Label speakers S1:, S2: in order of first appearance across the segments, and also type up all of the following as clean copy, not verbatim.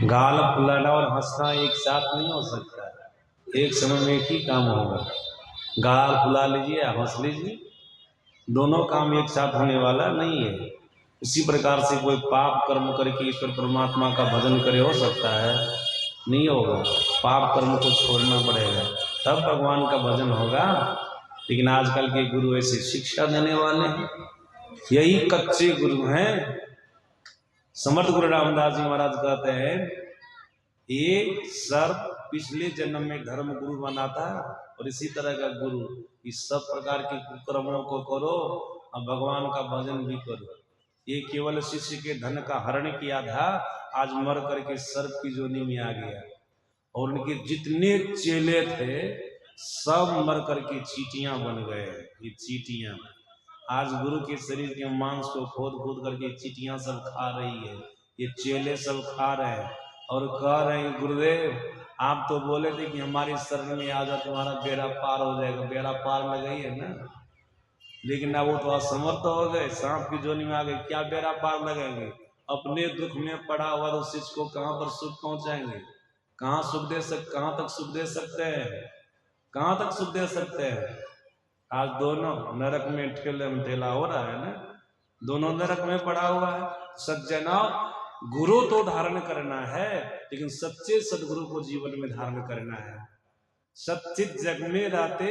S1: गाल फुलाना और हंसना एक साथ नहीं हो सकता, एक समय में एक ही काम होगा। गाल फुला लीजिए, हंस लीजिए, दोनों काम एक साथ होने वाला नहीं है। इसी प्रकार से कोई पाप कर्म करके ईश्वर परमात्मा का भजन करे, हो सकता है? नहीं होगा। पाप कर्म को छोड़ना पड़ेगा, तब भगवान का भजन होगा। लेकिन आजकल के गुरु ऐसे शिक्षा देने वाले हैं, यही कच्चे गुरु हैं। समर्थ गुरु रामदास जी महाराज कहते हैं, एक सर्प पिछले जन्म में धर्म गुरु बना था, और इसी तरह का गुरु इस सब प्रकार के कुकर्मों को करो और भगवान का भजन भी करो। ये केवल शिष्य के धन का हरण किया था, आज मर करके सर्प की जोनी में आ गया, और उनके जितने चेले थे सब मर करके चींटियां बन गए। ये चींटियां आज गुरु के शरीर के मांस को खोद खोद करके चींटियां सब खा रही है, ये चेले सब खा रहे हैं और कह रहे हैं, गुरुदेव आप तो बोले थे कि हमारी शरण में आ जाओ, तुम्हारा बेड़ा पार हो जाएगा। बेड़ा पार लग गई है ना, लेकिन अब वो तो असमर्थ हो गए, सांप की जोनी में आ गए, क्या बेड़ा पार लगाएंगे? अपने दुख में पड़ा हुआ तो शिष्य को कहां पर सुख पहुंचाएंगे? कहां तक सुख दे सकते हैं? कहां तक सुख दे सकते हैं? आज दोनों नरक में ठेला हो रहा है ना, दोनों नरक में पड़ा हुआ है। सज्जना, गुरु तो धारण करना है, लेकिन सच्चे सदगुरु को जीवन में धारण करना है। सच्चित जग में रहते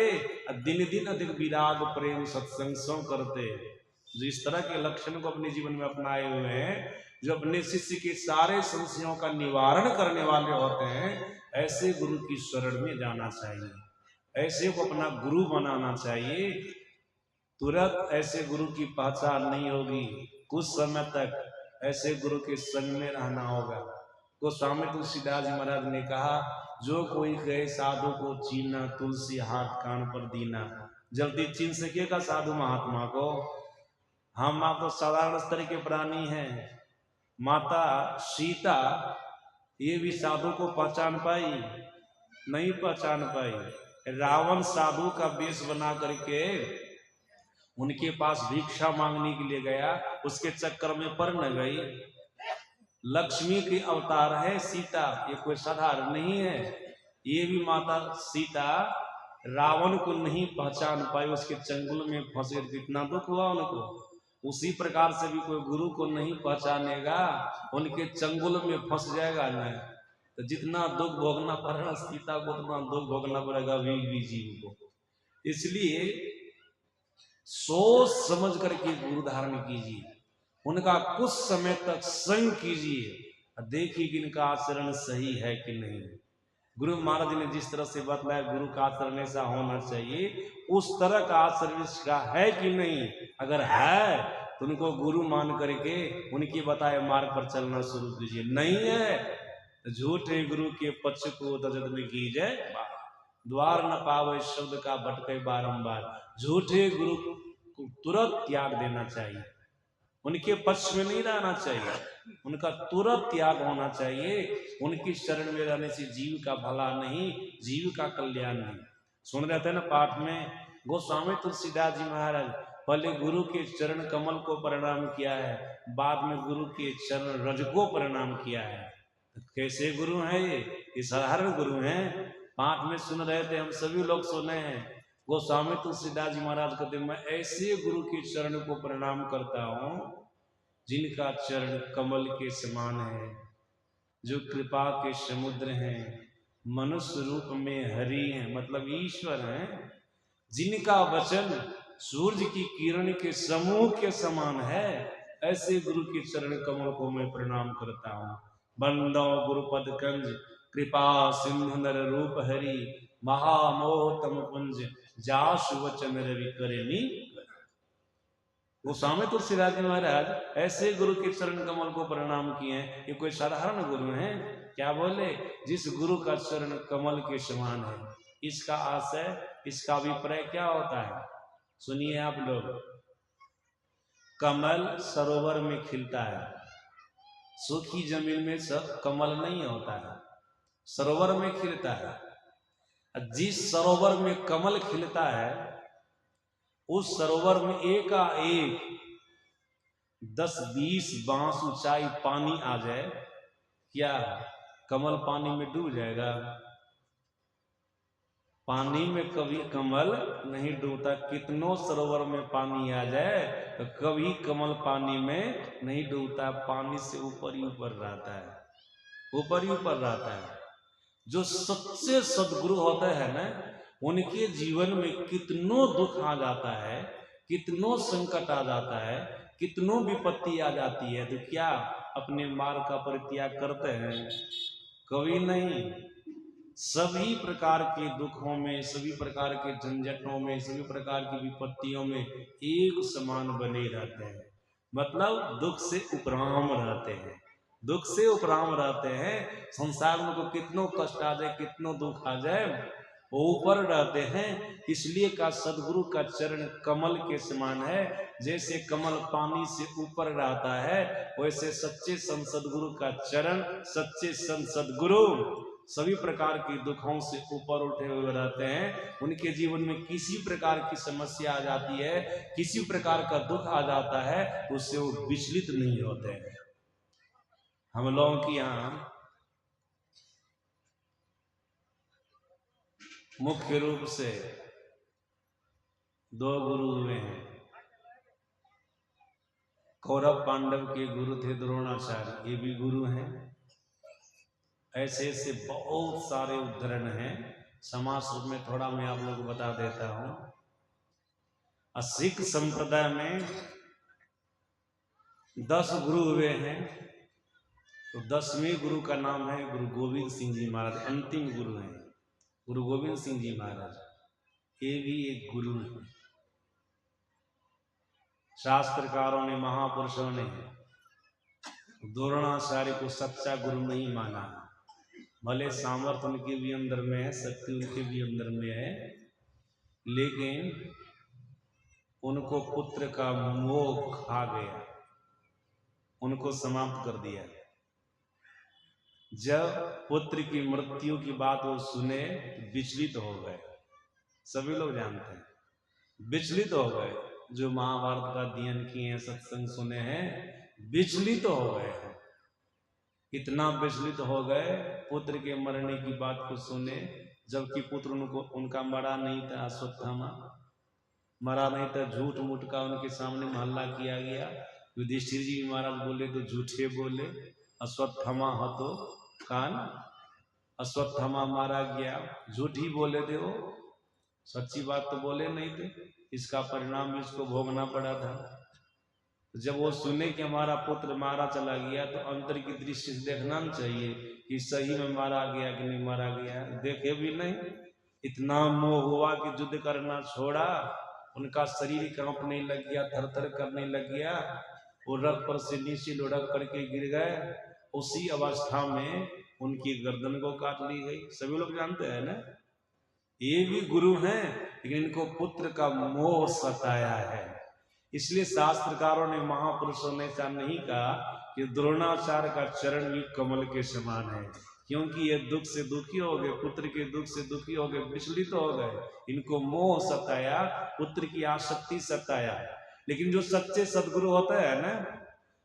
S1: दिन दिन अधिक विराग प्रेम सत्संग सो करते, जो इस तरह के लक्षण को अपने जीवन में अपनाए हुए हैं, जो अपने शिष्य के सारे संशयों का निवारण करने वाले होते हैं, ऐसे गुरु की शरण में जाना चाहिए, ऐसे को अपना गुरु बनाना चाहिए। तुरंत ऐसे गुरु की पहचान नहीं होगी, कुछ समय तक ऐसे गुरु के संग में रहना होगा। गोस्वामी तुलसीदास जी महाराज ने कहा, जो कोई कहे साधु को चीना, तुलसी हाथ कान पर दीना। जल्दी चीन सकेगा साधु महात्मा को? हम आप तो साधारण स्तर के प्राणी हैं। माता सीता ये भी साधु को पहचान पाई? नहीं पहचान पाई। रावण साधु का वेश बना करके उनके पास भिक्षा मांगने के लिए गया, उसके चक्कर में पड़ न गई। लक्ष्मी की अवतार है सीता, ये कोई साधारण नहीं है। ये भी माता सीता रावण को नहीं पहचान पाई, उसके चंगुल में फंसे, कितना दुख हुआ उनको। उसी प्रकार से भी कोई गुरु को नहीं पहचानेगा, उनके चंगुल में फंस जाएगा ना, तो जितना दुख भोगना पड़ेगा सीता को, उतना दुख भोगना पड़ेगा भी जीव को। इसलिए सोच समझ करके गुरु धारण कीजिए, उनका कुछ समय तक संग कीजिए, देखिए कि इनका आचरण सही है कि नहीं। गुरु महाराज ने जिस तरह से बतलाया गुरु का आचरण ऐसा होना चाहिए, उस तरह का आचरण इसका है कि नहीं। अगर है तो उनको गुरु मान करके उनके बताए मार्ग पर चलना शुरू कीजिए। नहीं है तो झूठे गुरु के पक्ष को तजद में कीजिए, द्वार न पावे शब्द का भटके बारंबार। झूठे गुरु को तुरंत त्याग देना चाहिए, उनके पक्ष में नहीं रहना चाहिए, उनका तुरंत त्याग होना चाहिए। उनकी शरण में रहने से जीव का भला नहीं, जीव का कल्याण नहीं। सुन रहे थे ना पाठ में, गोस्वामी तुलसीदास जी महाराज पहले गुरु के चरण कमल को प्रणाम किया है, बाद में गुरु के चरण रज को प्रणाम किया है। कैसे गुरु हैं ये साधारण गुरु हैं। पाठ में सुन रहे थे, हम सभी लोग सुने हैं। गोस्वामी तुलसीदास जी महाराज कहते, मैं ऐसे गुरु के चरण को प्रणाम करता हूं जिनका चरण कमल के समान है, जो कृपा के समुद्र हैं, मनुष्य रूप में हरि हैं, मतलब ईश्वर हैं, जिनका वचन सूर्य की किरण के समूह के समान है, ऐसे गुरु के चरण कमल को मैं प्रणाम करता हूं। बंदो गुरुपद कंज कृपा सिंधु नर रूप हरि, महामोह तम पुंज जासु वचन रवि करेनी। गोस्वामी तुलसीदास जी महाराज ऐसे गुरु के चरण कमल को प्रणाम किए हैं। ये कोई साधारण गुरु हैं? क्या बोले? जिस गुरु का चरण कमल के समान है। इसका आशय, इसका अभिप्राय क्या होता है? सुनिए आप लोग। कमल सरोवर में खिलता है, सूखी जमीन में सब कमल नहीं होता है, सरोवर में खिलता है। जिस सरोवर में कमल खिलता है, उस सरोवर में एकाएक 10-20 बांस ऊंचाई पानी आ जाए, क्या कमल पानी में डूब जाएगा? पानी में कभी कमल नहीं डूबता। कितनों सरोवर में पानी आ जाए तो कभी कमल पानी में नहीं डूबता। पानी से ऊपर ही ऊपर रहता है, ऊपर ही ऊपर रहता है। जो सच्चे सदगुरु होते हैं ना, उनके जीवन में कितनों दुख आ जाता है, कितनों संकट आ जाता है, कितनों विपत्ति आ जाती है, तो क्या अपने मार्ग का परित्याग करते हैं? कभी नहीं। सभी प्रकार के दुखों में, सभी प्रकार के झंझटों में, सभी प्रकार की विपत्तियों में एक समान बने रहते हैं। मतलब दुख से उपराम रहते हैं, दुख से उपराम रहते हैं। संसार में को कितनों कष्ट आ जाए, कितनों दुख आ जाए, वो ऊपर रहते हैं। इसलिए का सदगुरु का चरण कमल के समान है। जैसे कमल पानी से ऊपर रहता है, वैसे सच्चे संत सदगुरु का चरण, सच्चे संत सदगुरु सभी प्रकार के दुखों से ऊपर उठे हुए रहते हैं। उनके जीवन में किसी प्रकार की समस्या आ जाती है, किसी प्रकार का दुख आ जाता है, तो उससे वो विचलित नहीं होते हैं। हम लोगों की यहाँ मुख्य रूप से दो गुरु हुए हैं। कौरव पांडव के गुरु थे द्रोणाचार्य, ये भी गुरु हैं। ऐसे ऐसे बहुत सारे उदाहरण हैं। समाज रूप में थोड़ा मैं आप लोगों को बता देता हूं। सिख संप्रदाय में 10 गुरु हुए हैं। तो 10वें गुरु का नाम है गुरु गोविंद सिंह जी महाराज। अंतिम गुरु हैं गुरु गोविंद सिंह जी महाराज। ये भी एक गुरु है। शास्त्रकारों ने, महापुरुषों ने द्रोणाचार्य को सच्चा गुरु नहीं माना। भले सामर्थ्य उनके भी अंदर में है, शक्ति उनके भी अंदर में है, लेकिन उनको पुत्र का मोह खा गया, उनको समाप्त कर दिया। जब पुत्र की मृत्यु की बात वो सुने तो विचलित हो गए। सभी लोग जानते हैं, विचलित हो गए। जो महाभारत का अध्ययन किए हैं, सत्संग सुने हैं, विचलित हो गए हैं। इतना विचलित हो गए पुत्र के मरने की बात को सुने, जबकि पुत्र उनका मरा नहीं था। अश्वत्थामा मरा नहीं था। झूठ मूठ का उनके सामने महल्ला किया गया। युधिष्ठिर जी महाराज बोले तो झूठे बोले। अश्वत्थामा हतो कान, अश्वत्थामा मारा गया, झूठ ही बोले थे वो, सच्ची बात तो बोले नहीं थे। इसका परिणाम भी इसको भोगना पड़ा था। जब वो सुने कि हमारा पुत्र मारा चला गया, तो अंतर की दृष्टि से देखना चाहिए कि सही में मारा गया कि नहीं मारा गया। देखे भी नहीं। इतना मोह हुआ कि युद्ध करना छोड़ा। उनका शरीर कांपने लग गया, थर-थर करने लग गया। वो रथ पर से नीचे लुढ़क करके गिर गए। उसी अवस्था में उनकी गर्दन को काट ली गई। सभी लोग जानते हैं ना। ये भी गुरु हैं, लेकिन इनको पुत्र का मोह सताया है। इसलिए शास्त्रकारों ने, महापुरुषों ने ऐसा नहीं कहा कि द्रोणाचार्य का चरण भी कमल के समान है, क्योंकि ये दुख से दुखी हो गए, पुत्र के दुख से दुखी हो गए, विचलित हो गए। इनको मोह सताया, पुत्र की आसक्ति सताया। लेकिन जो सच्चे सदगुरु होते हैं ना,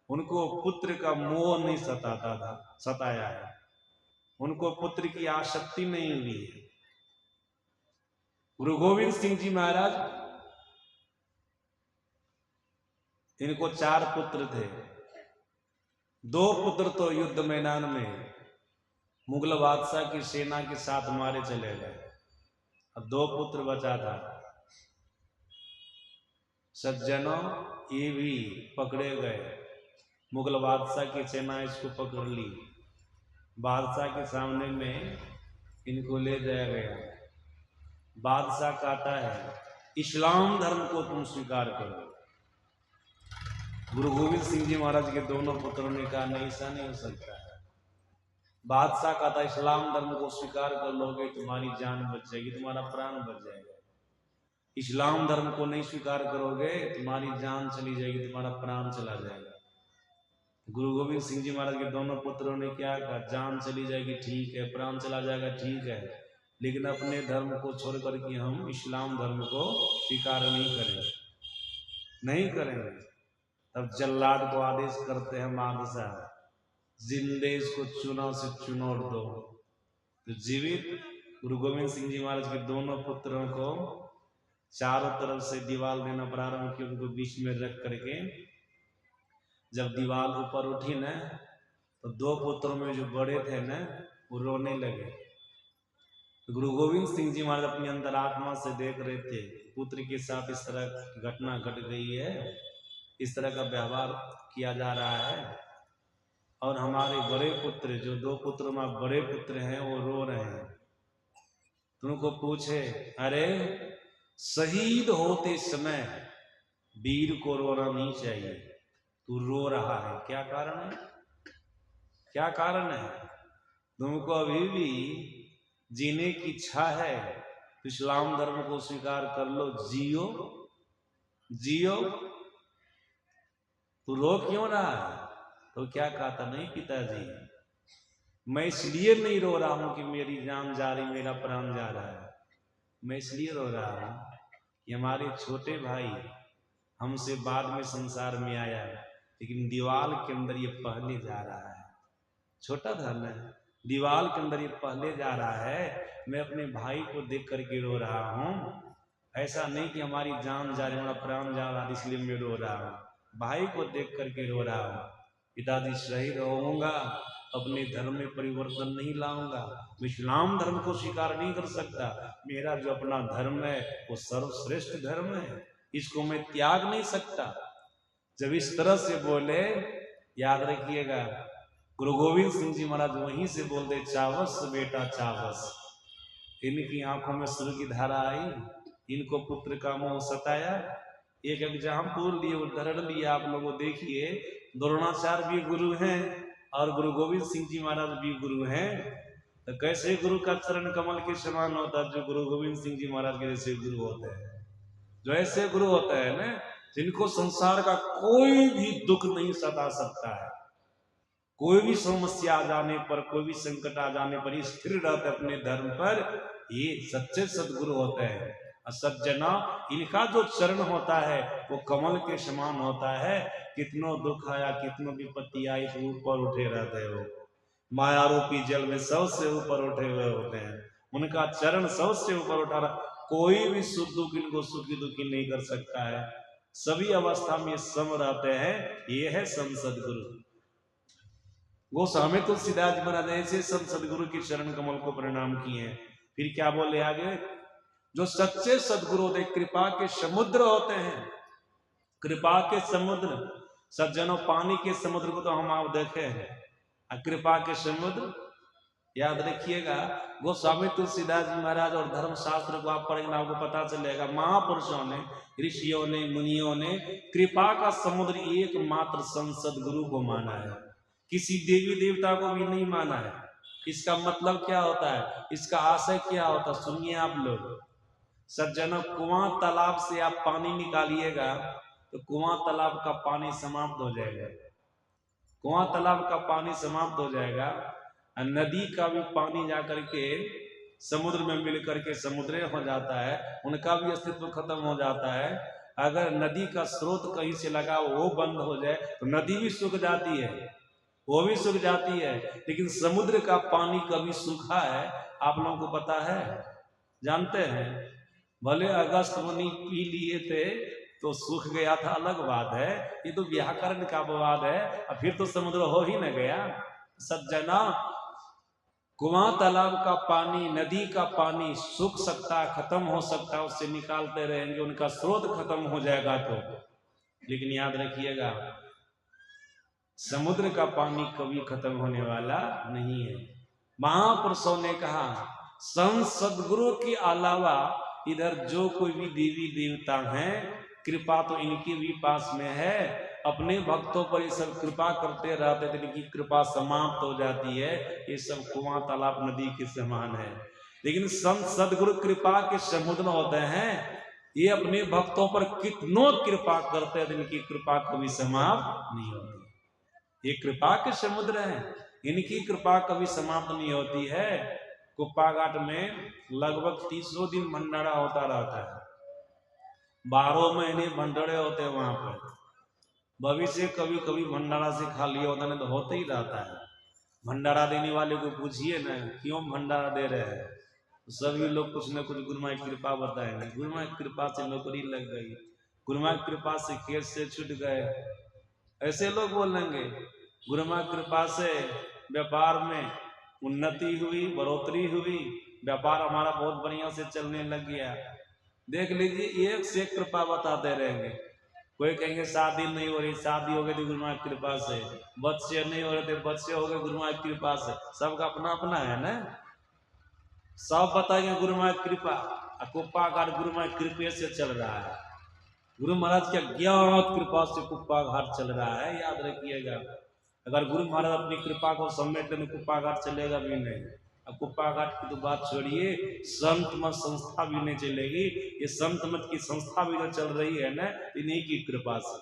S1: उनको पुत्र का मोह नहीं सताता था, सताया है। उनको पुत्र की आसक्ति नहीं हुई है। गुरु गोविंद सिंह जी महाराज, इनको 4 पुत्र थे। 2 पुत्र तो युद्ध मैदान में मुगल बादशाह की सेना के साथ मारे चले गए, और 2 पुत्र बचा था। सज्जनों, ये भी पकड़े गए। मुगल बादशाह की सेना इसको पकड़ ली। बादशाह के सामने में इनको ले जाया गया। बादशाह कहता है, इस्लाम धर्म को तुम स्वीकार करो। गुरु गोविंद सिंह जी महाराज के दोनों पुत्रों ने कहा, नहीं, ऐसा नहीं हो सकता है। बादशाह कहता, इस्लाम धर्म को स्वीकार कर लोगे तुम्हारी जान बच जाएगी, तुम्हारा प्राण बच जाएगा। इस्लाम धर्म को नहीं स्वीकार करोगे तुम्हारी जान चली जाएगी, तुम्हारा प्राण चला जाएगा। गुरु गोविंद सिंह जी महाराज के दोनों पुत्रों ने क्या कहा, जान चली जाएगी ठीक है, प्राण चला जाएगा ठीक है, लेकिन अपने धर्म को छोड़ करके हम इस्लाम धर्म को स्वीकार नहीं करेंगे, नहीं करेंगे। तब जल्लाद को आदेश करते हैं बादशाह, जिंदे इसको चुनाव से चुनौर दो। तो जीवित गुरु गोविंद सिंह जी महाराज के दोनों पुत्रों को चारों तरफ से दीवार देना प्रारंभ किया, उनको बीच में रख करके जब दीवार ऊपर उठी न तो दो पुत्रों में जो बड़े थे न वो रोने लगे। गुरु गोविंद सिंह जी महाराज अपनी अंतरात्मा से देख रहे थे पुत्र के साथ इस तरह घटना घट गई है, इस तरह का व्यवहार किया जा रहा है और हमारे बड़े पुत्र जो दो पुत्रों में बड़े पुत्र हैं वो रो रहे हैं। तुमको पूछे, अरे शहीद होते समय वीर को रोना नहीं चाहिए, तू रो रहा है, क्या कारण है? क्या कारण है? तुमको अभी भी जीने की इच्छा है तो इस्लाम धर्म को स्वीकार कर लो, जियो जियो। तू रो क्यों रहा है? तो क्या कहा था, नहीं पिताजी मैं इसलिए नहीं रो रहा हूं कि मेरी जान जा रही, मेरा प्राण जा रहा है, मैं इसलिए रो रहा हूं कि हमारे छोटे भाई हमसे बाद में संसार में आया, लेकिन दीवाल के अंदर ये पहले जा रहा है। छोटा था ना, दीवाल के अंदर ये पहले जा रहा है। मैं अपने भाई को देख करके रो रहा हूं, ऐसा नहीं कि हमारी जान जा रही, हमारा प्राण जा रहा इसलिए मैं रो रहा हूं, भाई को देख करके रो रहा हूं। पिताजी शहीद होऊंगा, अपने धर्म में परिवर्तन नहीं लाऊंगा, मैं इस्लाम धर्म को स्वीकार नहीं कर सकता, मेरा जो अपना धर्म है वो सर्वश्रेष्ठ धर्म है, इसको मैं त्याग नहीं सकता। जब इस तरह से बोले, याद रखिएगा गुरु गोविंद सिंह जी महाराज वहीं से बोलते, चावस बेटा चावस। इनकी आंखों में सूर्य की धारा आई, इनको पुत्र का मोह सताया। एक एग्जाम्पल लिए, उदाहरण लिया, आप लोगों देखिए, द्रोणाचार्य भी गुरु हैं और गुरु गोविंद सिंह जी महाराज भी गुरु हैं। तो कैसे गुरु का चरण कमल के समान होता है? जो गुरु गोविंद सिंह जी महाराज के जैसे गुरु होते हैं, जो ऐसे गुरु होते हैं ना जिनको संसार का कोई भी दुख नहीं सता सकता है, कोई भी समस्या आ जाने पर, कोई भी संकट आ जाने पर स्थिर रहते अपने धर्म पर, ये सच्चे सदगुरु होते हैं। सज्जना, इनका जो चरण होता है वो कमल के समान होता है, कितनों दुख आया, कितनों विपत्ति आई तो ऊपर उठे रहते हो, माया रूपी जल में सबसे ऊपर उठे हुए होते हैं, उनका चरण सबसे ऊपर उठा रहा, कोई भी सुख दुख इनको सुखी दुखी नहीं कर सकता है, सभी अवस्था में सम रहते हैं। ये है संत सदगुरु। गोस्वामी तुलसीदास महाराज ऐसे संत सदगुरु के चरण कमल को प्रणाम किए। फिर क्या बोले आगे, जो सच्चे सदगुरु होते कृपा के समुद्र होते हैं, कृपा के समुद्र। सज्जनों, पानी के समुद्र को तो हम आप देखे हैं, कृपा के समुद्र याद रखिएगा। गोस्वामी तुलसीदास जी महाराज और धर्म शास्त्र को आप पढ़ेंगे, आपको पता चलेगा महापुरुषों ने, ऋषियों ने, मुनियों ने कृपा का समुद्र एकमात्र संत सदगुरु को माना है, किसी देवी देवता को भी नहीं माना है। इसका मतलब क्या होता है, इसका आशय क्या होता है, सुनिए आप लोग। सज्जनों, कुआं तालाब से आप पानी निकालिएगा तो कुआं तालाब का पानी समाप्त हो जाएगा, कुआं तालाब का पानी समाप्त हो जाएगा। नदी का भी पानी जाकर के समुद्र में मिल करके समुद्र हो जाता है, उनका भी अस्तित्व खत्म हो जाता है। अगर नदी का स्रोत कहीं से लगा वो बंद हो जाए तो नदी भी सूख जाती है, वो भी सूख जाती है। लेकिन समुद्र का पानी कभी सूखा है, आप लोगों को पता है, जानते हैं? भले अगस्त मुनि पी लिए थे तो सूख गया था, अलग बात है, ये तो व्याकरण का अपवाद है, और फिर तो समुद्र हो ही न गया। सज्जना, कुआं तालाब का पानी, नदी का पानी सूख सकता है, खत्म हो सकता है, उससे निकालते रहेंगे, उनका स्रोत खत्म हो जाएगा तो। लेकिन याद रखिएगा, समुद्र का पानी कभी खत्म होने वाला नहीं है। महापुरुषों ने कहा, संत सदगुरु के अलावा इधर जो कोई भी देवी देवता हैं, कृपा तो इनके भी पास में है, अपने भक्तों पर ये सब कृपा करते रहते थे, इनकी कृपा समाप्त हो जाती है, ये सब कुआं तालाब नदी के समान है। लेकिन संत सदगुरु कृपा के समुद्र होते हैं, ये अपने भक्तों पर कितनों कृपा करते हैं, इनकी कृपा कभी समाप्त नहीं होती। ये कृपा के समुद्र हैं, इनकी कृपा कभी समाप्त नहीं होती है। कुप्पा घाट में लगभग 300 दिन भंडारा होता रहता है, 12 महीने भंडारे होते हैं वहां पर। भविष्य कभी कभी भंडारा से खाली होता नहीं तो होते ही रहता है। भंडारा देने वाले को पूछिए ना क्यों भंडारा दे रहे हैं, सभी लोग कुछ न कुछ गुरु माई कृपा बताएंगे। गुरु माई कृपा से नौकरी लग गई, गुरु माई कृपा से केस से छूट गए, ऐसे लोग बोलेंगे। गुरु माई कृपा से व्यापार में उन्नति हुई, बढ़ोतरी हुई, व्यापार हमारा बहुत बढ़िया से चलने लग गया। देख लीजिए एक से एक कृपा बताते रहेंगे। कोई कहेंगे शादी नहीं हो रही, शादी हो गई थी गुरु माई कृपा से, बच्चे नहीं हो रहे थे, बच्चे हो गए गुरु माई कृपा से। सबका अपना अपना है ना, सब बताएंगे गुरु माई कृपा। कुप्पा घाट गुरु माई कृपा से चल रहा है, गुरु महाराज की अज्ञात कृपा से कुप्पा घाट चल रहा है, याद रखिएगा। अगर गुरु महाराज अपनी कृपा को समेट लें तो कुप्पा घाट चलेगा भी नहीं। अब कुप्पा घाट की तो बात छोड़िए, संत मत संस्था भी नहीं चलेगी। ये संत मत की संस्था भी जो चल रही है ना, इन्हीं की कृपा से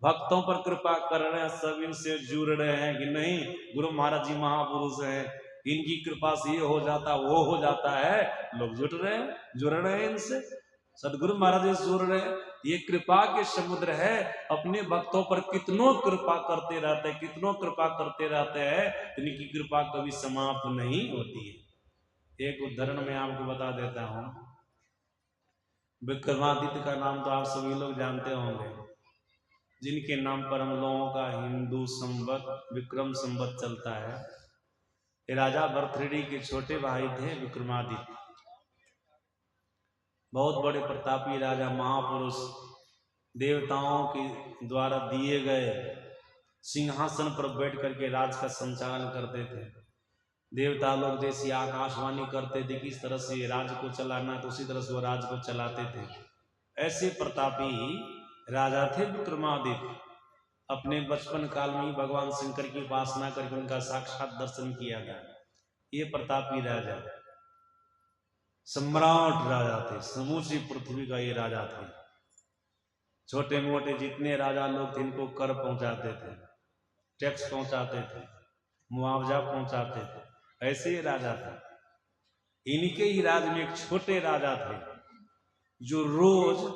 S1: भक्तों पर कृपा कर रहे हैं, सब इनसे जुड़ रहे हैं कि नहीं। गुरु महाराज जी महापुरुष हैं, इनकी कृपा से ये हो जाता वो हो जाता है, लोग जुड़ रहे हैं इनसे। सदगुरु महाराज जी जुड़ रहे हैं, ये कृपा के समुद्र है। अपने भक्तों पर कितनों कृपा करते रहते हैं, कितनों कृपा करते रहते हैं, इनकी कृपा कभी समाप्त नहीं होती है। एक उदाहरण मैं आपको बता देता हूं। विक्रमादित्य का नाम तो आप सभी लोग जानते होंगे, जिनके नाम पर हम लोगों का हिंदू संवत विक्रम संवत चलता है। ये राजा भरथरी के छोटे भाई थे विक्रमादित्य, बहुत बड़े प्रतापी राजा, महापुरुष, देवताओं के द्वारा दिए गए सिंहासन पर बैठ करके राज का संचालन करते थे। देवता लोग जैसी आकाशवाणी करते थे किस तरह से राज को चलाना, तो उसी तरह से वो राज को चलाते थे। ऐसे प्रतापी राजा थे विक्रमादित्य। अपने बचपन काल में ही भगवान शंकर की उपासना करके उनका साक्षात दर्शन किया था। ये प्रतापी राजा सम्राट राजा थे, समूची पृथ्वी का ये राजा थे। छोटे मोटे जितने राजा लोग थे इनको कर पहुंचाते थे, टैक्स पहुंचाते थे, मुआवजा पहुंचाते थे, ऐसे ही राजा थे। इनके ही राज में एक छोटे राजा थे जो रोज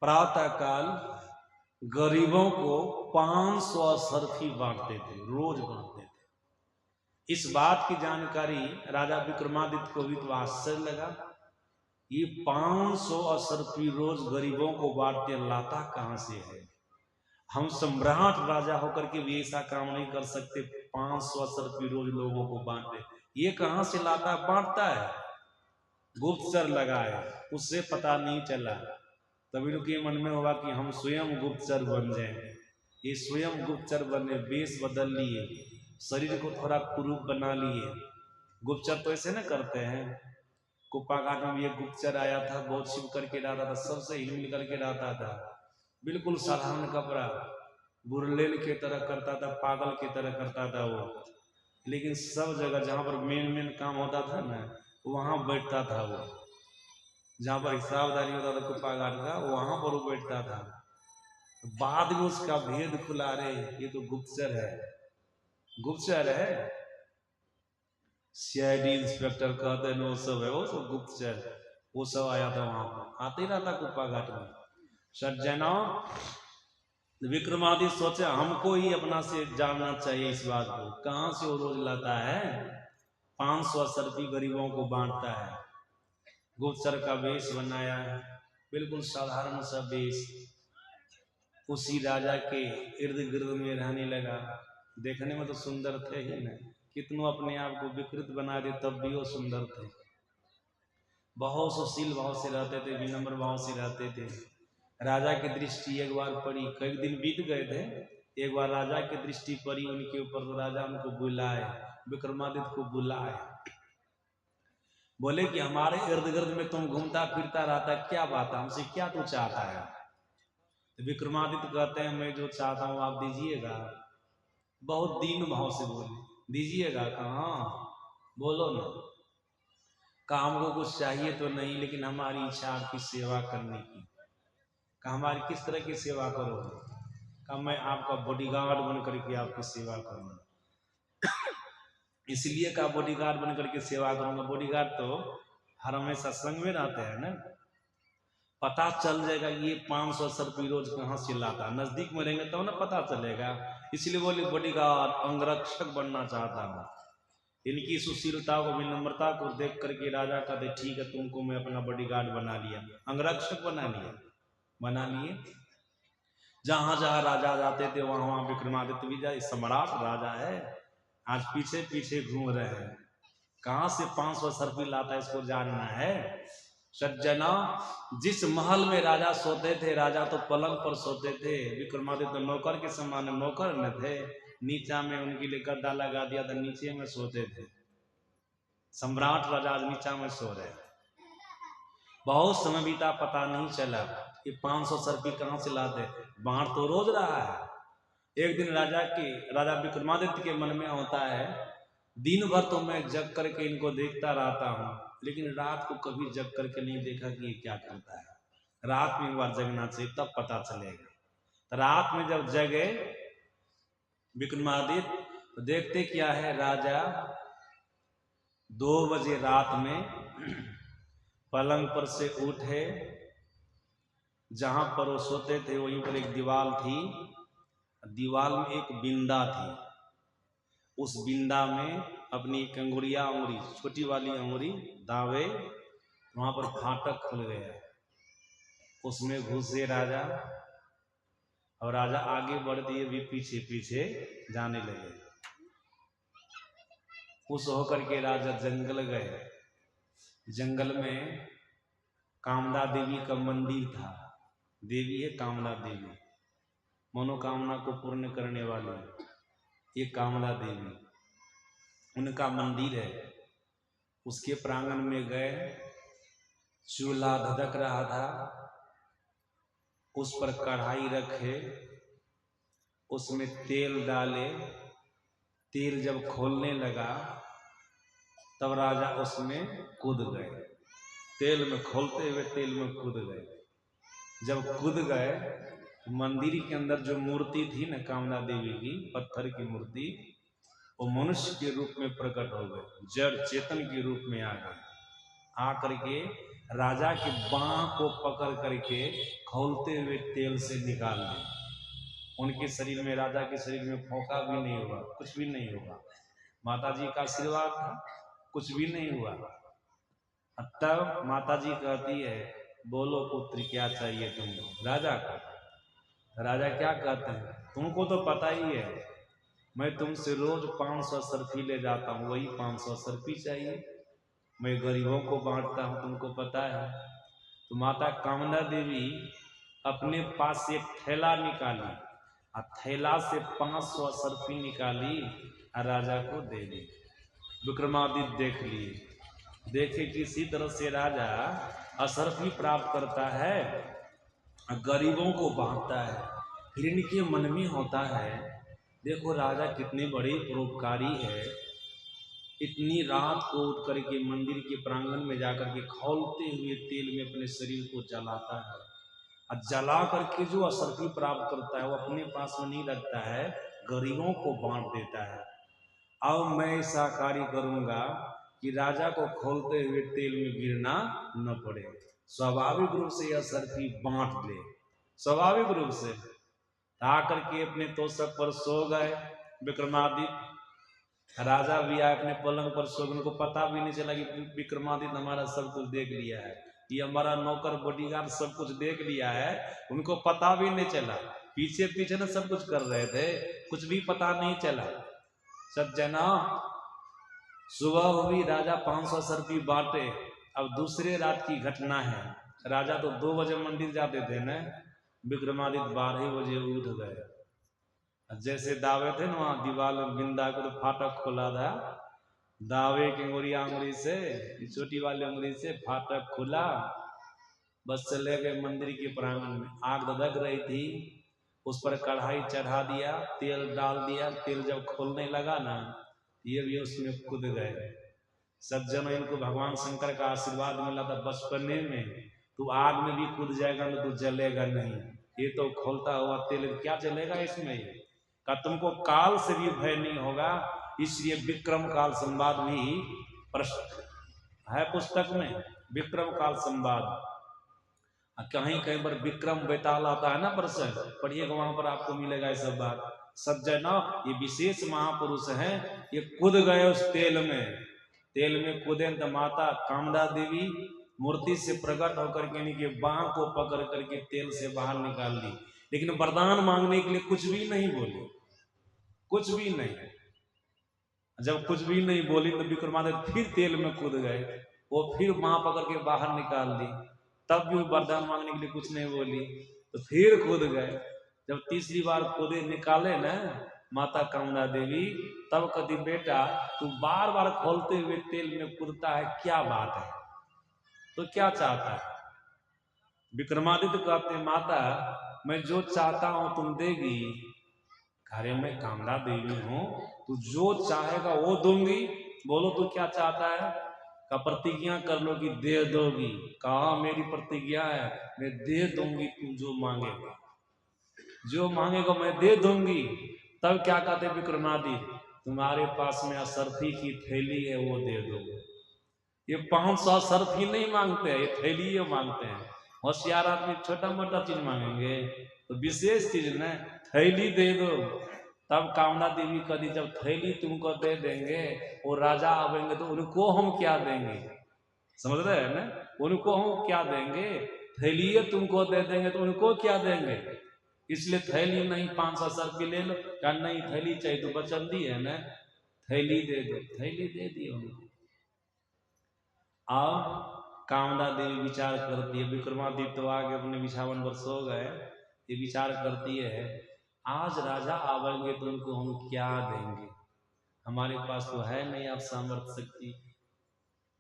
S1: प्रातः काल गरीबों को 500 सरफी बांटते थे, रोज बांटते थे। इस बात की जानकारी राजा विक्रमादित्य को भी तो आश्चर्य लगा, ये 500 असरफी रोज गरीबों को बांटते लाता कहां से है। हम सम्राट राजा होकर के भी ऐसा काम नहीं कर सकते, 500 असरफी रोज लोगों को बांटे, ये कहां से लाता बांटता है। गुप्तचर लगाए, उससे पता नहीं चला। तभी उनके मन में हुआ कि हम स्वयं गुप्तचर बन जाएं। ये स्वयं गुप्तचर बने, वेश बदल लिए, शरीर को थोड़ा कुरूप बना लिए। गुप्तचर तो ऐसे ना करते हैं। कुप्पा घाट में भी एक गुप्तचर आया था, बहुत छिप करके रहता था, सबसे हिल मिल करके रहता था, बिल्कुल साधारण कपड़ा, बुरलेल की तरह करता था, पागल की तरह करता था वो। लेकिन सब जगह जहां पर मेन काम होता था ना, वहां बैठता था वो। जहां पर हिसाबदारी होता था कुप्पा घाट का, वहां पर वो बैठता था। बाद में उसका भेद खुला, रे ये तो गुप्तचर है, गुप्तचर है। सीआईडी इंस्पेक्टर कहते हैं वो सब है, वो सब गुप्तचर, वो सब आया था वहां पर, आते ही रहता कुप्पा घाट में। सज्जनों, विक्रमादित्य सोचे हमको ही अपना से जानना चाहिए इस बात को, कहां से वो रोज लाता है, 500 सरफी गरीबों को बांटता है। गुप्तचर का वेश बनाया, बिल्कुल साधारण सा वेश, उसी राजा के इर्द गिर्द में रहने लगा। देखने में तो सुंदर थे ही ना, कितनों अपने आप को विकृत बना दे तब भी वो सुंदर थे। बहुत सुशील भाव से रहते थे, विनम्र भाव से रहते थे। राजा की दृष्टि एक बार पड़ी, कई दिन बीत गए थे, एक बार राजा की दृष्टि पड़ी उनके ऊपर, तो राजा उनको बुलाए, विक्रमादित्य को बुलाए, बोले कि हमारे इर्द गिर्द में तुम घूमता फिरता रहता, क्या बात है, हमसे क्या तू चाहता है। तो विक्रमादित्य कहते हैं मैं जो चाहता हूं आप दीजिएगा। बहुत दीन भाव से बोले, दीजिएगा कहाँ, बोलो ना। काम को कुछ चाहिए तो नहीं, लेकिन हमारी इच्छा आपकी सेवा करने की। कहा हमारी किस तरह की सेवा करोगे। कहा मैं आपका बॉडीगार्ड बन करके आपकी सेवा करूंगा। इसलिए का बॉडीगार्ड बन करके सेवा करूंगा। बॉडीगार्ड तो हर हमेशा संग में रहते हैं ना, पता चल जाएगा ये 500 सरफी रोज कहाँ से लाता। नजदीक में रहेंगे तो ना पता चलेगा, इसलिए बोले बॉडीगार्ड अंगरक्षक बनना चाहता हूँ। इनकी सुशीलता को, विनम्रता को देख करके राजा कहते ठीक है, तुमको मैं अपना बॉडीगार्ड बना लिया, अंगरक्षक बना लिए। जहां जहां राजा जाते थे वहां वहां विक्रमादित्य भी जाए, सम्राट राजा है, आज पीछे पीछे घूम रहे हैं, कहां से 500 सर्पी लाता है इसको जानना है। सज्जना, जिस महल में राजा सोते थे, राजा तो पलंग पर सोते थे, विक्रमादित्य नौकर के समान नौकर न थे, नीचा में उनके लिए गद्दा लगा दिया था, नीचे में सोते थे। सम्राट राजा नीचा में सो रहे। बहुत समय बीता, पता नहीं चला कि 500 सर्पी कहां से लाते, बाढ़ तो रोज रहा है। एक दिन राजा विक्रमादित्य के मन में होता है, दिन भर तो मैं जग करके इनको देखता रहता हूँ, लेकिन रात को कभी जग करके नहीं देखा कि ये क्या करता है। रात में एक बार जगना चाहिए, तब पता चलेगा। तो रात में जब जगे विक्रमादित्य तो देखते क्या है, राजा 2 बजे रात में पलंग पर से उठे, जहां पर वो सोते थे वहीं पर एक दीवार थी, दीवार में एक बिंदा थी, उस बिंदा में अपनी एक अंगुरी, छोटी वाली अंगुरी दावे, वहां पर फाटक खुल गया, उसमें घुसे राजा, और राजा आगे बढ़ दिए भी पीछे पीछे जाने लगे। उस होकर के राजा जंगल गए। जंगल में कामदा देवी का मंदिर था, देवी है कामदा देवी, मनोकामना को पूर्ण करने वाली ये कामदा देवी, उनका मंदिर है। उसके प्रांगण में गए, चूल्हा धधक रहा था, उस पर कढ़ाई रखे, उसमें तेल डाले, तेल जब खोलने लगा तब राजा उसमें कूद गए, तेल में खोलते हुए तेल में कूद गए। जब कूद गए तो मंदिर के अंदर जो मूर्ति थी ना कामदा देवी की, पत्थर की मूर्ति, वो मनुष्य के रूप में प्रकट हो गए, जड़ चेतन के रूप में आ गए। आकर के राजा के बाह को पकड़ करके खोलते हुए तेल से निकाल दिए। उनके शरीर में, राजा के शरीर में फोका भी नहीं हुआ, कुछ भी नहीं हुआ, माता जी का आशीर्वाद था, कुछ भी नहीं हुआ। तब माता जी कहती है, बोलो पुत्र क्या चाहिए तुमको, राजा को। राजा क्या कहते हैं, तुमको तो पता ही है, मैं तुमसे रोज 500 सर्फी ले जाता हूँ, वही 500 सर्फी चाहिए, मैं गरीबों को बांटता हूँ, तुमको पता है। तो माता कामदा देवी अपने पास से एक थैला निकाली, और थैला से 500 सर्फी निकाली और राजा को दे दी। विक्रमादित्य देख लिए, देखे किसी तरह से राजा असर्फी प्राप्त करता है, गरीबों को बांटता है, फिर इनके मन में होता है, देखो राजा कितने बड़े परोपकारी है, इतनी रात को उठ करके मंदिर के प्रांगण में जाकर के खौलते हुए तेल में अपने शरीर को जलाता है, और जला करके जो असर्फी प्राप्त करता है वो अपने पास में नहीं रखता है, गरीबों को बांट देता है। अब मैं ऐसा कार्य करूंगा कि राजा को खोलते हुए तेल में गिरना न पड़े, स्वाभाविक रूप से यह असर्फी बांट ले, स्वाभाविक रूप से। आकर के अपने तोषक पर सो गए विक्रमादित्य, राजा भी आए अपने पलंग पर सो गए, उनको पता भी नहीं चला कि विक्रमादित्य हमारा सब कुछ देख लिया है, ये हमारा नौकर बॉडीगार्ड सब कुछ देख लिया है, उनको पता भी नहीं चला, पीछे पीछे ना सब कुछ कर रहे थे, कुछ भी पता नहीं चला। सज्जना, सुबह हुई, राजा 500 सर्फी बांटे। अब दूसरे रात की घटना है, राजा तो 2 बजे मंदिर जाते थे ना, विक्रमादित्य 12 बजे उठ गए। जैसे दावे थे ना वहां दीवार में बिंदा को, तो फाटक खोला था, दावे की अंगुरी से, छोटी वाली अंगुरी से फाटक खुला, बस चले गए मंदिर के प्रांगण में। आग धधक रही थी, उस पर कढ़ाई चढ़ा दिया, तेल डाल दिया, तेल जब खोलने लगा ना, ये भी उसमें कूद गए। सज्जनों, इनको भगवान शंकर का आशीर्वाद मिला था बचपने में, तू आग में भी कूद जाएगा ना, तू जलेगा नहीं, ये तो खोलता हुआ तेल क्या जलेगा इसमें, का तुमको काल से भी भय नहीं होगा। इसलिए विक्रम काल संवाद भी प्रश्न है पुस्तक में, विक्रम काल संवाद, कहीं कहीं पर विक्रम बेताल आता है ना प्रश्न, पढ़िएगा, वहां पर आपको मिलेगा ये सब बात। सज्जन, ये विशेष महापुरुष हैं, ये कूद गए उस तेल में कूदे तो माता कामदा देवी मूर्ति से प्रकट होकर के इनके बाह को पकड़ करके तेल से बाहर निकाल दी, लेकिन वरदान मांगने के लिए कुछ भी नहीं बोली, कुछ भी नहीं। जब कुछ भी नहीं बोली तो विक्रमादित्य फिर तेल में कूद गए, वो फिर बाह पकड़ के बाहर निकाल दी, तब भी वरदान मांगने के लिए कुछ नहीं बोली, तो फिर कूद गए। जब तीसरी बार कूदे निकाले ना माता कामदा देवी, तब कहती बेटा तू बार बार खोलते हुए तेल में कूदता है, क्या बात है, तो क्या चाहता है? विक्रमादित्य कहते माता मैं जो चाहता हूं तुम देगी। अरे मैं कामदा देवी हूं, तू जो चाहेगा वो दूंगी, बोलो तू क्या चाहता है? का प्रतिज्ञा कर लो कि दे दोगी। कहा मेरी प्रतिज्ञा है, मैं दे दूंगी, तू जो मांगेगा, जो मांगेगा मैं दे दूंगी। तब क्या कहते विक्रमादित्य, तुम्हारे पास में असरफी की थैली है, वो दे दो। ये 500 असरफी नहीं मांगते हैं, ये थैली ये मांगते हैं। होशियार आदमी छोटा मोटा चीज मांगेंगे, तो विशेष चीज न थैली दे दो। तब कामदा देवी कदी जब थैली तुमको दे देंगे, वो राजा आवेंगे तो उनको हम क्या देंगे? समझ रहे हैं ना, उनको हम क्या देंगे? थैली तुमको दे देंगे तो उनको क्या देंगे? इसलिए थैली नहीं 500 असरफी ले लो। क्या नहीं थैली चाहिए तो वचन दी है ना, थैली दे दो, थैली दे दी उनको। अब कामदा देवी विचार करती है, विक्रमादित्य तो आगे अपने बिछावन पर सो गए, ये विचार करती है आज राजा आवेंगे तो उनको हम क्या देंगे? हमारे पास तो है नहीं अब सामर्थ्य शक्ति,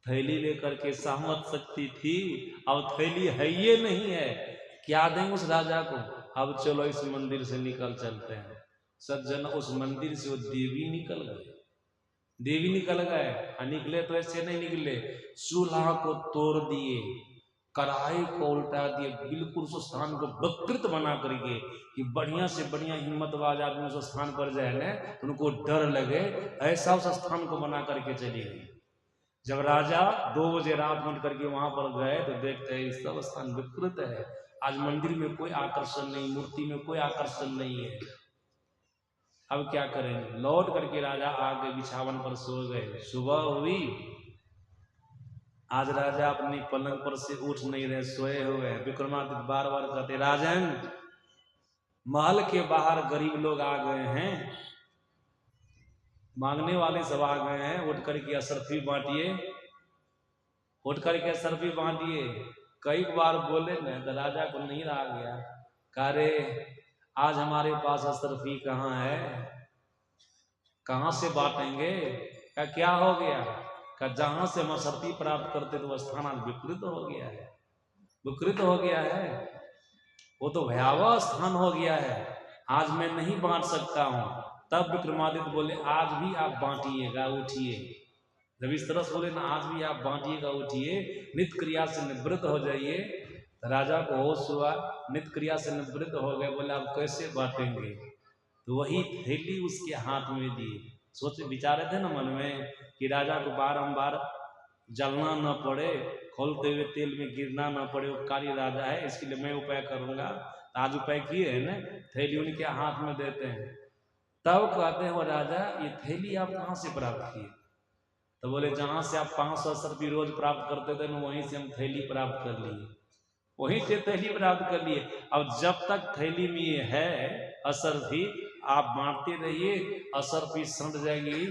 S1: थैली लेकर के सामर्थ्य शक्ति थी, अब थैली है ये नहीं है, क्या देंगे उस राजा को? अब चलो इस मंदिर से निकल चलते हैं। सज्जन उस मंदिर से वो देवी निकल गए, देवी निकल गए। निकले तो ऐसे नहीं निकले, चूल्हा को तोड़ दिए, कढ़ाई को उल्टा दिए, बिल्कुल उस स्थान को विकृत बना करके कि बढ़िया से बढ़िया हिम्मतवाज आदमी उस स्थान पर जाए ना तो उनको डर लगे, ऐसा उस स्थान को बना करके चले गए। जब राजा 2 बजे रात उठ करके वहां पर गए तो देखते हैं सब स्थान विकृत है, आज मंदिर में कोई आकर्षण नहीं, मूर्ति में कोई आकर्षण नहीं है। अब क्या करेंगे? लौट करके राजा आगे बिछावन पर सो गए। सुबह हुई, आज राजा अपनी पलंग पर से उठ नहीं रहे, सोए हुए। विक्रमादित्य बार बार कहते राजन महल के बाहर गरीब लोग आ गए हैं, मांगने वाले सब आ गए हैं, उठ करके असरफी बांटिए, उठ करके असरफी बांटिए। कई बार बोले न तो राजा को नहीं रहा गया, कह रे आज हमारे पास असरफी कहाँ है, कहाँ से बांटेंगे? क्या हो गया? का जहां से हम असरफी प्राप्त करते तो स्थान विकृत हो गया है, विकृत हो गया है, वो तो भयावह स्थान हो गया है, आज मैं नहीं बांट सकता हूं। तब विक्रमादित्य बोले आज भी आप बांटिएगा, उठिए। जब इस तरह से बोले ना आज भी आप बांटिएगा, उठिए, नित्य क्रिया से निवृत्त हो जाइए। राजा को होश हुआ, नित्य क्रिया से निवृत्त हो गए। बोले आप कैसे बांटेंगे? तो वही थैली उसके हाथ में दी। सोच विचारे थे ना मन में कि राजा को बारंबार जलना न पड़े, खोलते हुए तेल में गिरना न पड़े, वो कारी राजा है, इसके लिए मैं उपाय करूंगा। आज उपाय किए है ना, थैली उनके हाथ में देते हैं। तब कहते हैं वो राजा ये थैली आप कहाँ से प्राप्त किए? तो बोले जहां से आप 500 असरफी रोज प्राप्त करते थे ना, वहीं से हम थैली प्राप्त कर लिए, वहीं से थैली प्राप्त कर लिए। अब जब तक थैली में ये है असरफी, आप बांटते रहिए, असरफी सड़ जाएगी,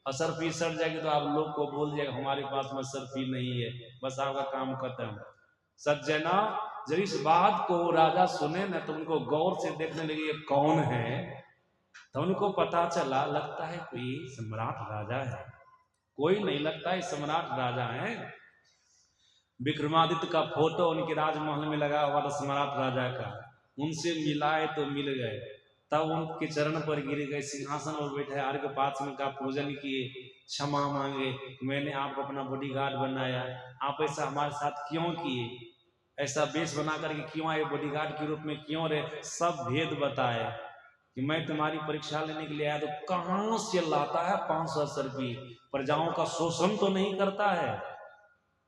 S1: असरफी सड़ जाएगी तो आप लोग को बोल दिएगा हमारे पास में असरफी नहीं है, बस आपका काम खत्म। सज्जना जब इस बात को राजा सुने ना तो उनको गौर से देखने लगे ये कौन है। तो उनको पता चला लगता है कोई सम्राट राजा है, कोई नहीं, लगता है सम्राट राजा है। विक्रमादित्य का फोटो उनके राजमहल में लगा हुआ था सम्राट राजा का, उनसे मिलाए तो मिल गए। तब उनके चरण पर गिर गए, सिंहासन पर बैठे, अर्घ पात्र का पूजन किए, क्षमा मांगे, मैंने आपको अपना बॉडीगार्ड बनाया, आप ऐसा हमारे साथ क्यों किए, ऐसा वेश बना करके क्यों आए, बॉडीगार्ड के रूप में क्यों रहे, सब भेद बताए कि मैं तुम्हारी परीक्षा लेने के लिए आया। तो कहां से लाता है 500 असरफी, प्रजाओं का शोषण तो नहीं करता है,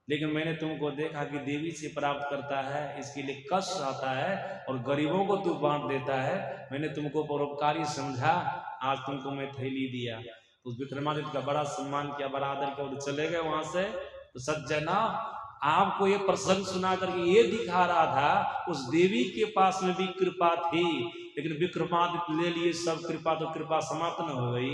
S1: लेकिन मैंने तुमको देखा कि देवी से प्राप्त करता है, इसके लिए कष्ट आता है और गरीबों को तू बांट देता है। मैंने तुमको परोपकारी समझा, आज तुमको मैं थैली दिया। तो विक्रमादित्य का बड़ा सम्मान किया, बड़ा आदर किया, और चले गए वहां से। तो सज्जना, आपको ये प्रसंग सुना करके ये दिखा रहा था उस देवी के पास में भी कृपा थी, लेकिन विक्रमादित्य ले लिए सब कृपा, तो कृपा समाप्त न हो गई।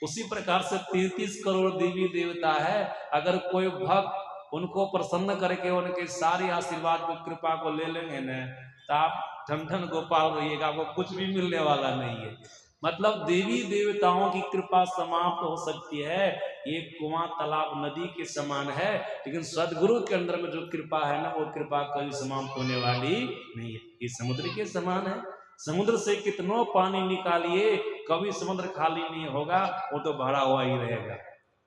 S1: उसी प्रकार से 33 करोड़ देवी देवता है, अगर कोई भक्त उनको प्रसन्न करके उनके सारे आशीर्वाद को, कृपा को ले लेंगे न, तो आप ठन ठन गोपाल रहिएगा, आपको कुछ भी मिलने वाला नहीं है। मतलब देवी देवताओं की कृपा समाप्त हो सकती है, ये कुआं तालाब नदी के समान है, लेकिन सदगुरु के अंदर में जो कृपा है ना, वो कृपा कभी समाप्त होने वाली नहीं है। ये समुद्र के समान है, समुद्र से कितनों पानी निकालिए कभी समुद्र खाली नहीं होगा, वो तो भरा हुआ ही रहेगा,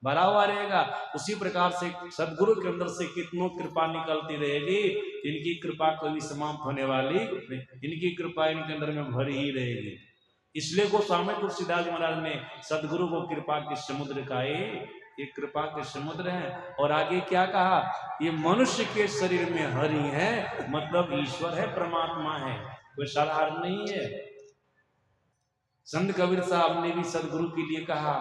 S1: भरा हुआ रहेगा। उसी प्रकार से सदगुरु के अंदर से कितनों कृपा निकलती रहेगी, इनकी कृपा कभी समाप्त होने वाली नहीं, इनकी कृपा इनके अंदर में भरी ही रहेगी। इसलिए गोस्वामी तुलसीदास महाराज ने सदगुरु को कृपा के समुद्र का ये कृपा के समुद्र है। और आगे क्या कहा, ये मनुष्य के शरीर में हरि है, मतलब ईश्वर है, परमात्मा है, कोई साधारण नहीं है। संत कबीर साहब ने भी सदगुरु के लिए कहा,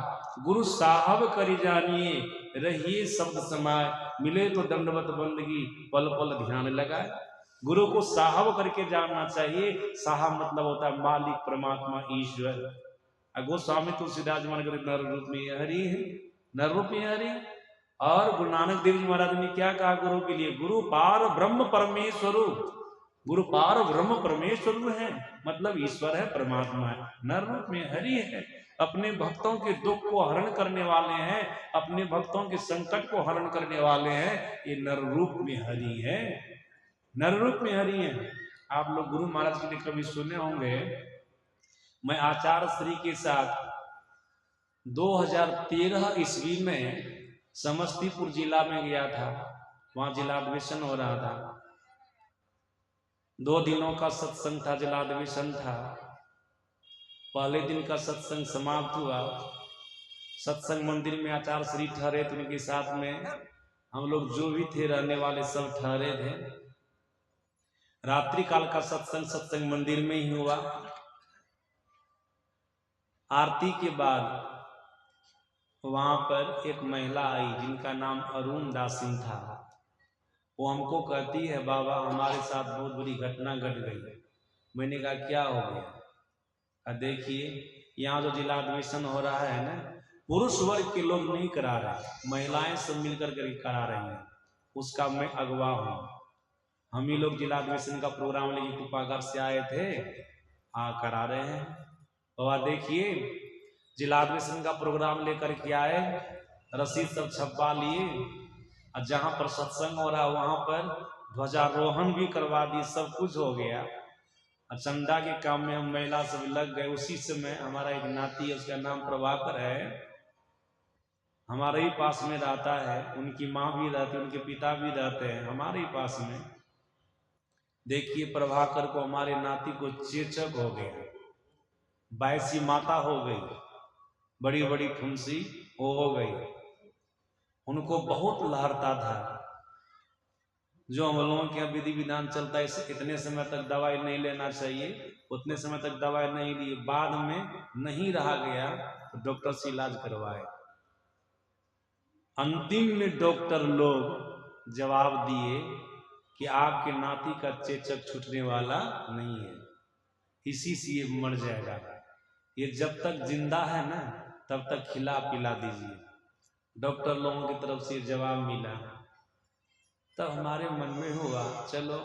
S1: गुरु साहब करी जानिए रहिए शब्द समाय, मिले तो दंडवत बंदगी पल पल ध्यान लगाए। गुरु को साहब करके जानना चाहिए। साहब मतलब होता है मालिक, परमात्मा, ईश्वर। गोस्वामी तुलसीदास महाराज नर रूप में हरि है, नर रूप में हरि। और गुरु नानक देव जी महाराज ने क्या कहा गुरु के लिए, गुरु पार ब्रह्म परमेश्वर, गुरु पार ब्रह्म परमेश्वर है, मतलब ईश्वर है, परमात्मा है, नर रूप में हरि है। अपने भक्तों के दुख को हरण करने वाले हैं, अपने भक्तों के संकट को हरण करने वाले हैं, ये नर रूप में हरि है, नर रूप में हरि है। आप लोग गुरु महाराज के लिए कभी सुने होंगे, मैं आचार्य श्री के साथ 2013 ईस्वी में समस्तीपुर जिला में गया था, वहां जिलाधिवेशन हो रहा था, 2 दिनों का सत्संग था, जिलाधिवेशन था। पहले दिन का सत्संग समाप्त हुआ, सत्संग मंदिर में आचार्य श्री ठहरे, तो उनके साथ में हम लोग जो भी थे रहने वाले सब ठहरे थे। रात्रि काल का सत्संग मंदिर में ही हुआ। आरती के बाद वहां पर एक महिला आई जिनका नाम अरुण दासिन था। वो हमको कहती है, बाबा हमारे साथ बहुत बड़ी घटना घट गई। मैंने कहा क्या हो गया? देखिए यहाँ जो जिलाधिवेशन हो रहा है ना, पुरुष वर्ग के लोग नहीं करा रहे, महिलाएं सब मिलकर के करा रही हैं, उसका मैं अगवा हूँ। हम ही लोग जिलाधिवेशन का प्रोग्राम लेके कृपागर से आए थे, करा रहे हैं। बाबा देखिए जिलाधिवेशन का प्रोग्राम लेकर के आए, रसीद सब छपवा लिए, और जहां पर सत्संग हो रहा वहां पर ध्वजारोहण भी करवा दी, सब कुछ हो गया। चंदा के काम में हम महिला सब लग गए। उसी समय हमारा एक नाती है, उसका नाम प्रभाकर है, हमारे ही पास में रहता है, उनकी माँ भी रहती है, उनके पिता भी रहते हैं हमारे ही पास में। देखिए प्रभाकर को, हमारे नाती को चेचक हो गया, बैसी माता हो गई, बड़ी बड़ी फुंसी हो गई, उनको बहुत लहरता था। जो हम लोगों के यहाँ विधि विधान चलता है, इतने समय तक दवाई नहीं लेना चाहिए, उतने समय तक दवाई नहीं ली, बाद में नहीं रहा गया तो डॉक्टर से इलाज करवाए। अंतिम में डॉक्टर लोग जवाब दिए कि आपके नाती का चेचक छूटने वाला नहीं है, इसी से ये मर जाएगा, ये जब तक जिंदा है ना तब तक खिला पिला दीजिए। डॉक्टर लोगों की तरफ से जवाब मिला। तब हमारे मन में हुआ, चलो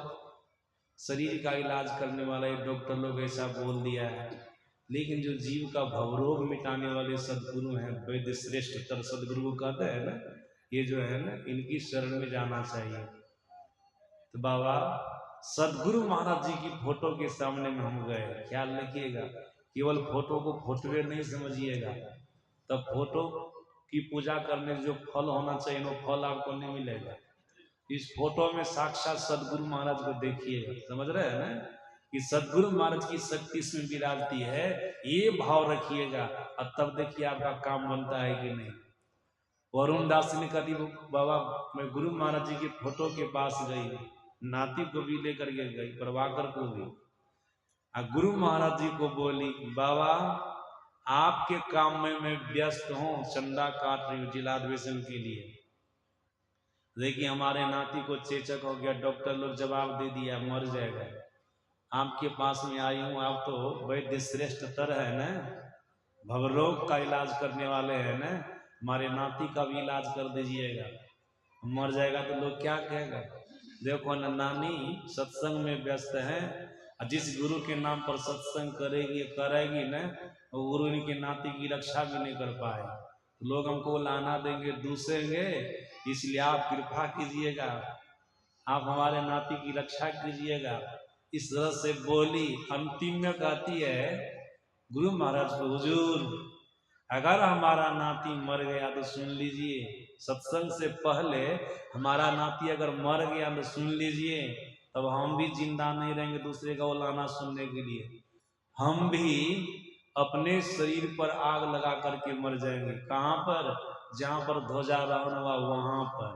S1: शरीर का इलाज करने वाला ये डॉक्टर लोग ऐसा बोल दिया है, लेकिन जो जीव का भवरोग मिटाने वाले सदगुरु हैं, वैद्य श्रेष्ठतर सदगुरु को कहते हैं ना, ये जो है ना, इनकी शरण में जाना चाहिए। तो बाबा सदगुरु महाराज जी की फोटो के सामने में हम गए। ख्याल रखिएगा, केवल फोटो को फोटोवे नहीं समझिएगा, तब फोटो की पूजा करने जो फल होना चाहिए वो फल आपको नहीं मिलेगा। इस फोटो में साक्षात सदगुरु महाराज को देखिएगा, समझ रहे हैं ना, कि सदगुरु महाराज की शक्ति इसमें विराजती है, ये भाव रखिएगा, और तब देखिए आपका काम बनता है कि नहीं। वरुण दास ने कहा बाबा मैं गुरु महाराज जी के फोटो के पास गई, नाती को भी लेकर के गई, प्रभाकर को भी, गुरु महाराज जी को बोली बाबा आपके काम में मैं व्यस्त हूं, चंदा काट रही हूं जिलाधिवेशन के लिए। देखिए हमारे नाती को चेचक हो गया, डॉक्टर लोग जवाब दे दिया मर जाएगा, आपके पास में आई हूं, आप तो वैद्य श्रेष्ठतर है ना, भवरोग का इलाज करने वाले हैं ना, हमारे नाती का भी इलाज कर दीजिएगा, मर जाएगा तो लोग क्या कहेगा। देखो ना नानी सत्संग में व्यस्त है, जिस गुरु के नाम पर सत्संग करेगी ना, वो गुरु के नाती की रक्षा भी नहीं कर पाए, लोग हमको लाना देंगे दूसेंगे, इसलिए आप कृपा कीजिएगा, आप हमारे नाती की रक्षा कीजिएगा। इस तरह से बोली। अंतिम में कहती है गुरु महाराज को, हुजूर अगर हमारा नाती मर गया तो सुन लीजिए, सत्संग से पहले हमारा नाती अगर मर गया तो सुन लीजिए, तब हम भी जिंदा नहीं रहेंगे दूसरे का लाना सुनने के लिए, हम भी अपने शरीर पर आग लगा करके मर जाएंगे। कहाँ पर? जहां पर ध्वजारोहण हुआ वहां पर।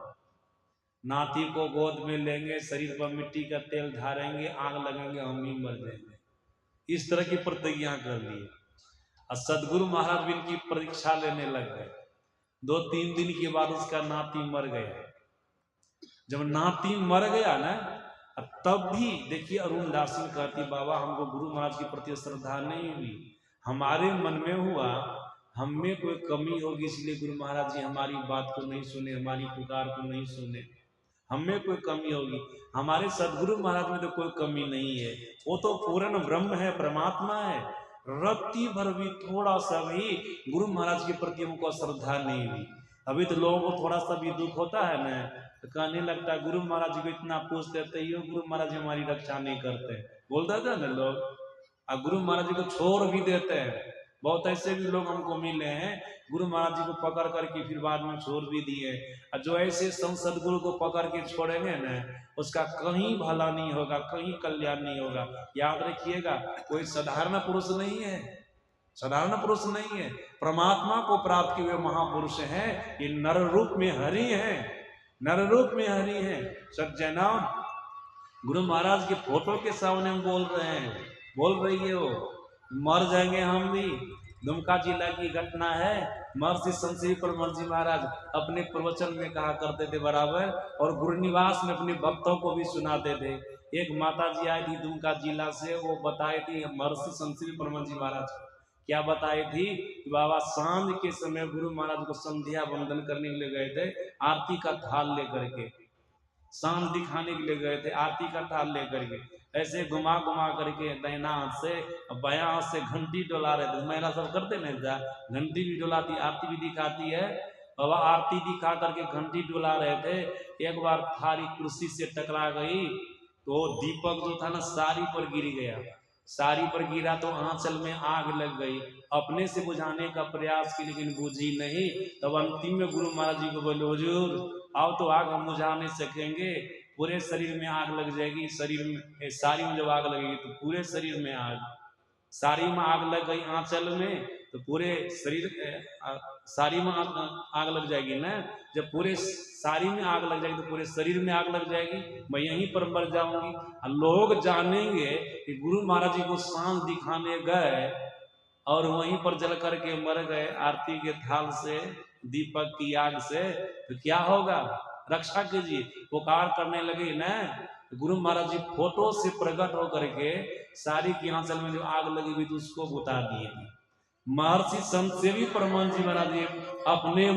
S1: नाती को गोद में लेंगे, शरीर पर मिट्टी का तेल धारेंगे, आग लगेंगे, हम भी मर जाएंगे। इस तरह की प्रतिज्ञा कर ली। और सदगुरु महाराज भी इनकी परीक्षा लेने लग गए। 2-3 दिन के बाद उसका नाती मर गया। जब नाती मर गया ना, तब भी देखिए अरुण दास सिंह कहती बाबा हमको गुरु महाराज के प्रति श्रद्धा नहीं हुई, हमारे मन में हुआ हम में कोई कमी होगी इसलिए गुरु महाराज जी हमारी बात को नहीं सुने, हमारी पुकार को नहीं सुने, हम में कोई कमी होगी। हमारे सदगुरु महाराज में तो कोई कमी नहीं है, वो तो पूर्ण ब्रह्म है, परमात्मा है। रत्ती भर भी थोड़ा सा भी गुरु महाराज के प्रति हमको श्रद्धा नहीं हुई। अभी तो लोगों को थोड़ा सा भी दुख होता है ना, तो कहने लगता है गुरु महाराज जी को इतना पूछ देते ही गुरु महाराज जी हमारी रक्षा नहीं करते, बोल देते हैं ना लोग, और गुरु महाराज जी को छोड़ भी देते हैं। बहुत ऐसे भी लोग हमको मिले हैं, गुरु महाराज जी को पकड़ करके फिर बाद में छोड़ भी दिए। और जो ऐसे संसद गुरु को पकड़ के छोड़ेंगे ना, उसका कहीं भला नहीं होगा, कहीं कल्याण नहीं होगा। याद रखिएगा, कोई साधारण पुरुष नहीं है, साधारण पुरुष नहीं है, परमात्मा को प्राप्त किए हुए महापुरुष हैं। ये नर रूप में हरि हैं, नर रूप में हरि हैं। सज्जनाम गुरु महाराज के फोटो के सामने हम बोल रहे हैं, बोल रही है वो, मर जाएंगे हम भी। दुमका जिला की घटना है, महर्षि संत श्री परमहंस जी महाराज अपने प्रवचन में कहा करते थे बराबर, और गुरुनिवास में अपने भक्तों को भी सुनाते थे। एक माता जी आई थी दुमका जिला से, वो बताई थी महर्षि संत श्री परमहंस जी महाराज क्या बताई थी कि बाबा सांझ के समय गुरु महाराज को संध्या वंदन करने के लिए गए थे, आरती का थाल लेकर के, सांझ दिखाने के लिए गए थे, आरती का थाल लेकर के, ऐसे घुमा घुमा करके दाहिना हाथ से बायां हाथ से घंटी डोला रहे थे। महिला सब करते नहीं था, घंटी भी डोलाती, आरती भी दिखाती है। बाबा आरती दिखा करके घंटी डोला रहे थे। एक बार थाली कुर्सी से टकरा गई तो दीपक जो था ना साड़ी पर गिर गया, साड़ी पर गिरा तो आंचल में आग लग गई। अपने से बुझाने का प्रयास की लेकिन बुझी नहीं। तब अंतिम में गुरु महाराज जी को बोले हुजूर आओ तो आग हम बुझा नहीं सकेंगे, पूरे शरीर में आग लग जाएगी, शरीर में साड़ी में जब आग लगेगी तो पूरे शरीर में आग, साड़ी में आग लग गई आंचल में तो पूरे शरीर साड़ी में आग लग जाएगी ना, जब पूरे साड़ी में आग लग जाएगी तो पूरे शरीर में आग लग जाएगी, मैं यहीं पर मर जाऊंगी। लोग जानेंगे कि गुरु महाराज जी को सांझ दिखाने गए और वहीं पर जल करके मर गए आरती के थाल से, दीपक की आग से, तो क्या होगा? रक्षा कीजिए। पुकार करने लगे ना, गुरु महाराज जी फोटो से प्रकट होकर के साड़ी की आंचल में जो आग लगी हुई थी उसको बुता दिए। महर्षि संत सेवी परमहंस जी महाराज जी अपने